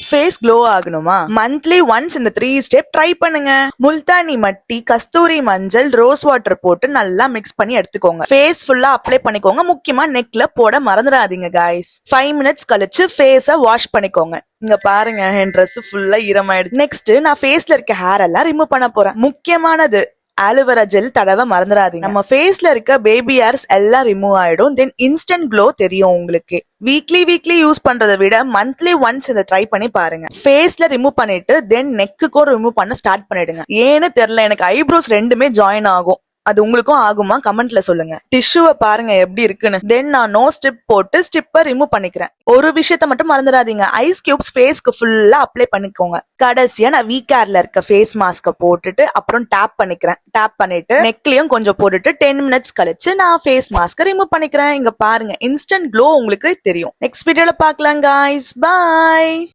Face glow ஆகணுமா? Monthly once இந்த 3 step try பண்ணுங்க. முல்தானி மட்டி, கஸ்தூரி மஞ்சள், ரோஸ் வாட்டர் போட்டு நல்லா மிக்ஸ் பண்ணி எடுத்துக்கோங்க. ஃபேஸ் ஃபுல்லா அப்ளை பண்ணிக்கோங்க. முக்கியமா நெக்ல போட மறந்துடாதீங்க guys. 5 மினிட்ஸ் கழிச்சு ஃபேஸ வாஷ் பண்ணிக்கோங்க. இங்க பாருங்க, என் Dress ஃபுல்லா ஈரமாயிடுச்சு. நெக்ஸ்ட் நான் ஃபேஸ்ல இருக்க ஹேர் எல்லாம் ரிமூவ் பண்ண போறேன். முக்கியமானது ஆலோவேரா ஜெல் தடவை மறந்துடாதீங்க. நம்ம ஃபேஸ்ல இருக்க பேபி ஹேர்ஸ் எல்லாம் ரிமூவ் ஆயிடும். தென் இன்ஸ்டன்ட் க்ளோ தெரியும் உங்களுக்கு. வீக்லி யூஸ் பண்றதை விட மந்த்லி ஒன்ஸ் இதை ட்ரை பண்ணி பாருங்க. ஃபேஸ்ல ரிமூவ் பண்ணிட்டு தென் நெக்குக்கும் ரிமூவ் பண்ண ஸ்டார்ட் பண்ணிடுங்க. ஏன்னு தெரியல, எனக்கு ஐப்ரோஸ் ரெண்டுமே ஜாயின் ஆகும். அது உங்களுக்கும் ஆகுமா? கமெண்ட்ல சொல்லுங்க. டிஷ்யூவை பாருங்க எப்படி இருக்குன்னு. தென் நான் நோ ஸ்டிப் போட்டு ஸ்டிப்பை ரிமூவ் பண்ணிக்கிறேன். ஒரு விஷயத்த மட்டும் மறந்துடாதீங்க, ஐஸ் கியூப்ஸ் ஃபேஸ்க்கு ஃபுல்லா அப்ளை பண்ணிக்கோங்க. கடைசியா நான் வீக்கார்ல இருக்க ஃபேஸ் மாஸ்க போட்டுட்டு அப்புறம் டேப் பண்ணிக்கிறேன். டேப் பண்ணிட்டு நெக்லயும் கொஞ்சம் போட்டுட்டு 10 மினிட்ஸ் கழிச்சு நான் ஃபேஸ் மாஸ்க ரிமூவ் பண்ணிக்கிறேன். இங்க பாருங்க, இன்ஸ்டன்ட் க்ளோ உங்களுக்கு தெரியும். நெக்ஸ்ட் வீடியோல பார்க்கலாம் guys. Bye.